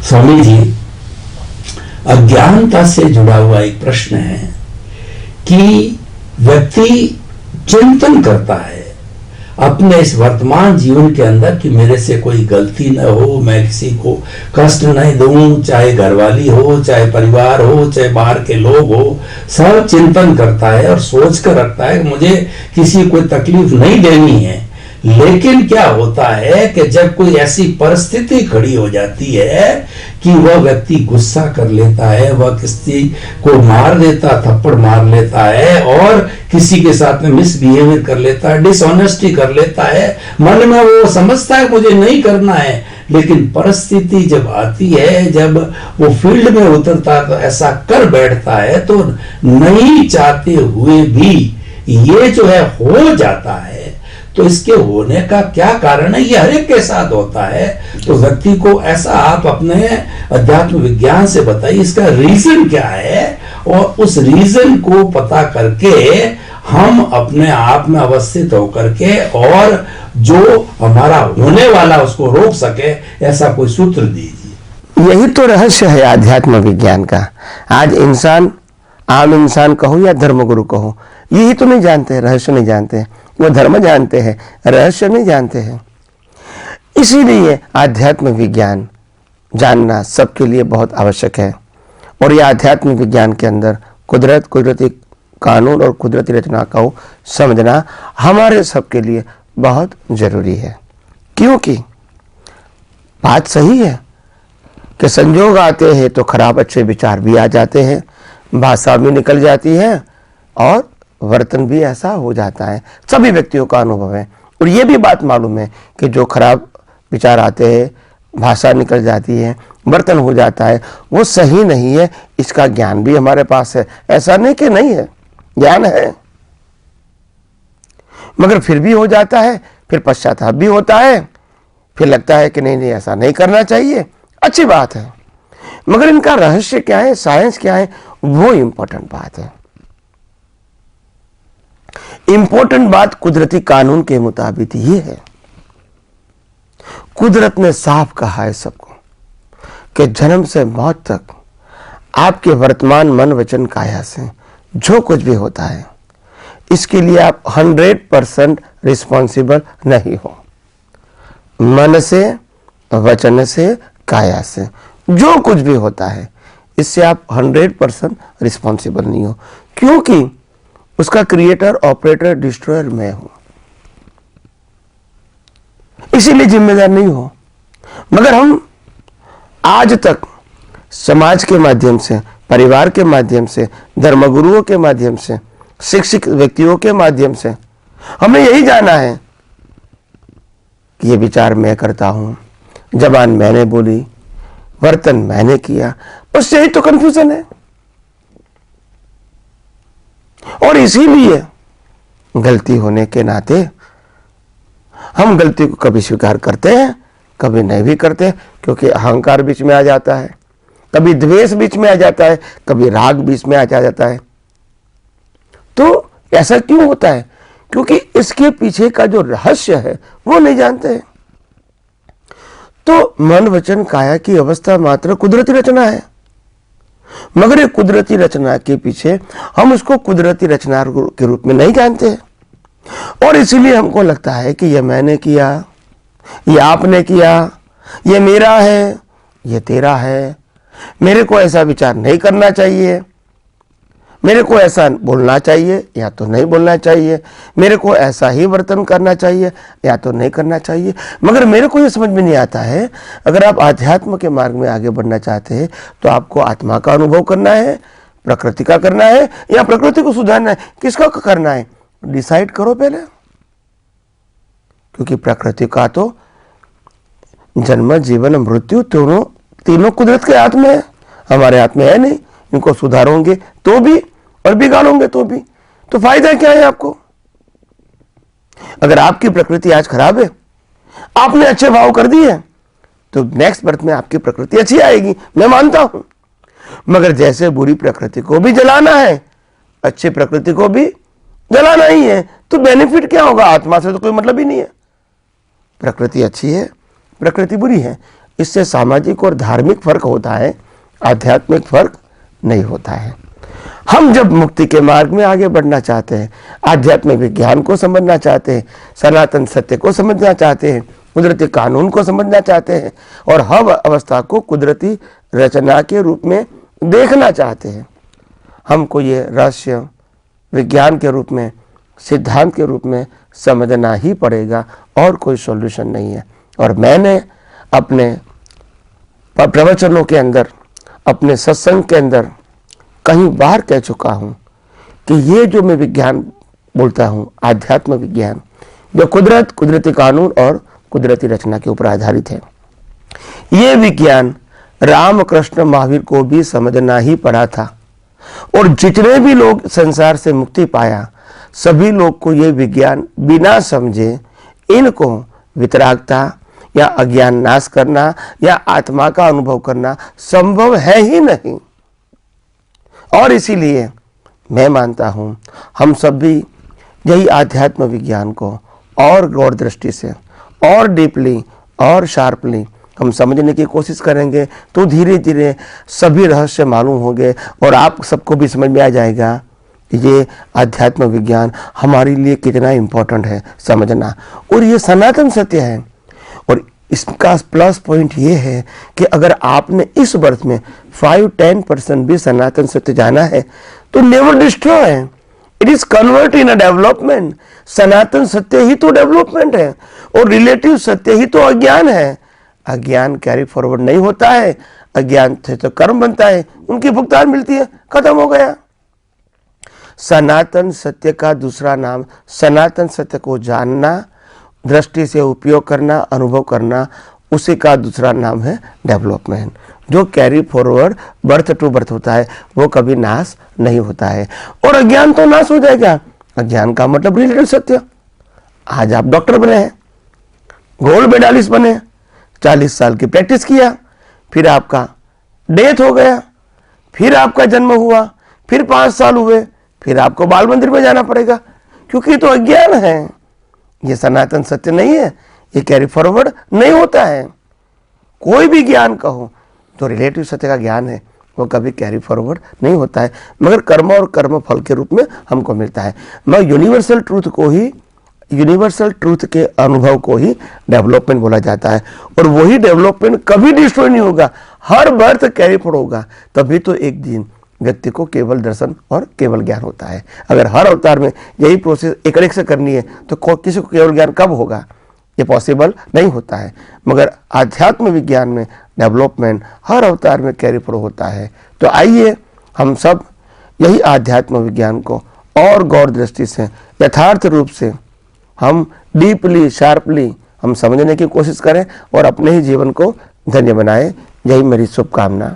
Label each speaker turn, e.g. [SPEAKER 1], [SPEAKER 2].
[SPEAKER 1] स्वामी जी, अज्ञानता से जुड़ा हुआ एक प्रश्न है कि व्यक्ति चिंतन करता है अपने इस वर्तमान जीवन के अंदर कि मेरे से कोई गलती न हो, मैं किसी को कष्ट नहीं दूं, चाहे घरवाली हो, चाहे परिवार हो, चाहे बाहर के लोग हो, सब चिंतन करता है और सोच कर रखता है कि मुझे किसी को तकलीफ नहीं देनी है। लेकिन क्या होता है कि जब कोई ऐसी परिस्थिति खड़ी हो जाती है कि वह व्यक्ति गुस्सा कर लेता है, वह किसी को मार देता, थप्पड़ मार लेता है और किसी के साथ में मिसबिहेवियर कर लेता है, डिसऑनेस्टी कर लेता है, मन में वो समझता है मुझे नहीं करना है, लेकिन परिस्थिति जब आती है, जब वो फील्ड में उतरता है तो ऐसा कर बैठता है, तो नहीं चाहते हुए भी ये जो है हो जाता है। तो इसके होने का क्या कारण है? ये हर एक के साथ होता है। तो व्यक्ति को ऐसा आप अपने अध्यात्म विज्ञान से बताइए इसका रीजन क्या है, और उस रीजन को पता करके हम अपने आप में अवस्थित होकर के और जो हमारा होने वाला उसको रोक सके, ऐसा कोई सूत्र दीजिए।
[SPEAKER 2] यही तो रहस्य है आध्यात्म विज्ञान का। आज इंसान, आम इंसान कहो या धर्मगुरु कहो, यही तो नहीं जानते, रहस्य नहीं जानते। वो धर्म जानते हैं, रहस्य नहीं जानते हैं। इसीलिए आध्यात्म विज्ञान जानना सबके लिए बहुत आवश्यक है। और यह आध्यात्म विज्ञान के अंदर कुदरत, कुदरती कानून और कुदरती रचना को समझना हमारे सबके लिए बहुत जरूरी है। क्योंकि बात सही है कि संजोग आते हैं तो खराब अच्छे विचार भी आ जाते हैं, भाषा भी निकल जाती है और वर्तन भी ऐसा हो जाता है। सभी व्यक्तियों का अनुभव है। और ये भी बात मालूम है कि जो खराब विचार आते हैं, भाषा निकल जाती है, वर्तन हो जाता है, वो सही नहीं है। इसका ज्ञान भी हमारे पास है, ऐसा नहीं कि नहीं है, ज्ञान है, मगर फिर भी हो जाता है। फिर पश्चाताप भी होता है, फिर लगता है कि नहीं नहीं ऐसा नहीं करना चाहिए। अच्छी बात है, मगर इनका रहस्य क्या है, साइंस क्या है, वो इंपॉर्टेंट बात है। इंपॉर्टेंट बात कुदरती कानून के मुताबिक ये है। कुदरत ने साफ कहा है सबको कि जन्म से मौत तक आपके वर्तमान मन वचन काया से जो कुछ भी होता है, इसके लिए आप 100% रिस्पॉन्सिबल नहीं हो। मन से, वचन से, काया से जो कुछ भी होता है, इससे आप 100% रिस्पॉन्सिबल नहीं हो, क्योंकि उसका क्रिएटर, ऑपरेटर, डिस्ट्रॉयर मैं हूं, इसीलिए जिम्मेदार नहीं हो। मगर हम आज तक समाज के माध्यम से, परिवार के माध्यम से, धर्मगुरुओं के माध्यम से, शिक्षित व्यक्तियों के माध्यम से हमें यही जाना है कि ये विचार मैं करता हूं, जबान मैंने बोली, वर्तन मैंने किया, उससे ही तो कंफ्यूजन है। और इसीलिए गलती होने के नाते हम गलती को कभी स्वीकार करते हैं, कभी नहीं भी करते, क्योंकि अहंकार बीच में आ जाता है, कभी द्वेष बीच में आ जाता है, कभी राग बीच में आ जाता है। तो ऐसा क्यों होता है? क्योंकि इसके पीछे का जो रहस्य है वो नहीं जानते हैं। तो मन वचन काया की अवस्था मात्र कुदरती रचना है, मगर ये कुदरती रचना के पीछे हम उसको कुदरती रचना के रूप में नहीं जानते, और इसीलिए हमको लगता है कि ये मैंने किया, ये आपने किया, ये मेरा है, ये तेरा है, मेरे को ऐसा विचार नहीं करना चाहिए, मेरे को ऐसा बोलना चाहिए या तो नहीं बोलना चाहिए, मेरे को ऐसा ही वर्तन करना चाहिए या तो नहीं करना चाहिए। मगर मेरे को ये समझ में नहीं आता है, अगर आप आध्यात्म के मार्ग में आगे बढ़ना चाहते हैं तो आपको आत्मा का अनुभव करना है, प्रकृति का करना है, या प्रकृति को सुधारना है, किसका करना है, डिसाइड करो पहले। क्योंकि प्रकृति का तो जन्म, जीवन, मृत्यु तीनों कुदरत के हाथ में है, हमारे हाथ में है नहीं। इनको सुधारोगे तो भी और बिगाड़ोगे तो भी, तो फायदा क्या है आपको? अगर आपकी प्रकृति आज खराब है, आपने अच्छे भाव कर दिए, तो नेक्स्ट बर्थ में आपकी प्रकृति अच्छी आएगी, मैं मानता हूं। मगर जैसे बुरी प्रकृति को भी जलाना है, अच्छी प्रकृति को भी जलाना ही है, तो बेनिफिट क्या होगा? आत्मा से तो कोई मतलब ही नहीं है। प्रकृति अच्छी है प्रकृति बुरी है। इससे सामाजिक और धार्मिक फर्क होता है, आध्यात्मिक फर्क नहीं होता है। हम जब मुक्ति के मार्ग में आगे बढ़ना चाहते हैं, आध्यात्मिक विज्ञान को समझना चाहते हैं, सनातन सत्य को समझना चाहते हैं, कुदरती कानून को समझना चाहते हैं और हर अवस्था को कुदरती रचना के रूप में देखना चाहते हैं, हमको ये रहस्य विज्ञान के रूप में, सिद्धांत के रूप में समझना ही पड़ेगा और कोई सॉल्यूशन नहीं है। और मैंने अपने प्रवचनों के अंदर, अपने सत्संग के अंदर कहीं बार कह चुका हूं कि ये जो मैं विज्ञान बोलता हूं, आध्यात्म विज्ञान, जो कुदरत, कुदरती कानून और कुदरती रचना के ऊपर आधारित है, ये विज्ञान रामकृष्ण महावीर को भी समझना ही पड़ा था। और जितने भी लोग संसार से मुक्ति पाया, सभी लोग को ये विज्ञान बिना समझे इनको वितरागता या अज्ञान नाश करना या आत्मा का अनुभव करना संभव है ही नहीं। और इसीलिए मैं मानता हूं हम सब भी यही आध्यात्म विज्ञान को और गौर दृष्टि से और डीपली और शार्पली हम समझने की कोशिश करेंगे तो धीरे धीरे सभी रहस्य मालूम होंगे और आप सबको भी समझ में आ जाएगा कि ये आध्यात्म विज्ञान हमारे लिए कितना इम्पोर्टेंट है समझना। और ये सनातन सत्य है। और इसका प्लस पॉइंट ये है कि अगर आपने इस बर्थ में 5-10% भी सनातन सत्य जाना है तो never destroy, it is convert in a development. सनातन सत्य ही तो डेवलपमेंट है और रिलेटिव सत्य ही तो अज्ञान है। अज्ञान कैरी फॉरवर्ड नहीं होता है, अज्ञान से तो कर्म बनता है, उनकी भुगतान मिलती है, खत्म हो गया। सनातन सत्य का दूसरा नाम, सनातन सत्य को जानना, दृष्टि से उपयोग करना, अनुभव करना, उसी का दूसरा नाम है डेवलपमेंट, जो carry forward birth to birth होता है, वो कभी नाश नहीं होता है। और अज्ञान तो नाश हो जाएगा। अज्ञान का मतलब रिलेटिव सत्य। आज आप डॉक्टर बने हैं, गोल्ड मेडालिस्ट बने, 40 साल की प्रैक्टिस किया, फिर आपका डेथ हो गया, फिर आपका जन्म हुआ, फिर 5 साल हुए, फिर आपको बाल मंदिर में जाना पड़ेगा, क्योंकि तो अज्ञान है। ये सनातन सत्य नहीं है, ये कैरी फॉरवर्ड नहीं होता है। कोई भी ज्ञान कहो, जो रिलेटिव सत्य का ज्ञान है वो कभी कैरी फॉरवर्ड नहीं होता है, मगर कर्म और कर्म फल के रूप में हमको मिलता है। मैं यूनिवर्सल ट्रूथ को ही, यूनिवर्सल ट्रूथ के अनुभव को ही डेवलपमेंट बोला जाता है। और वही डेवलपमेंट कभी डिस्ट्रॉय नहीं होगा, हर बर्थ कैरी फॉरवर्ड होगा। तभी तो एक दिन व्यक्ति को केवल दर्शन और केवल ज्ञान होता है। अगर हर अवतार में यही प्रोसेस एक से करनी है तो किसी को केवल ज्ञान कब होगा? ये पॉसिबल नहीं होता है। मगर आध्यात्म विज्ञान में डेवलपमेंट हर अवतार में कैरी फॉरवर्ड होता है। तो आइए हम सब यही आध्यात्म विज्ञान को और गौर दृष्टि से, यथार्थ रूप से हम डीपली, शार्पली हम समझने की कोशिश करें और अपने ही जीवन को धन्य बनाएं। यही मेरी शुभकामना।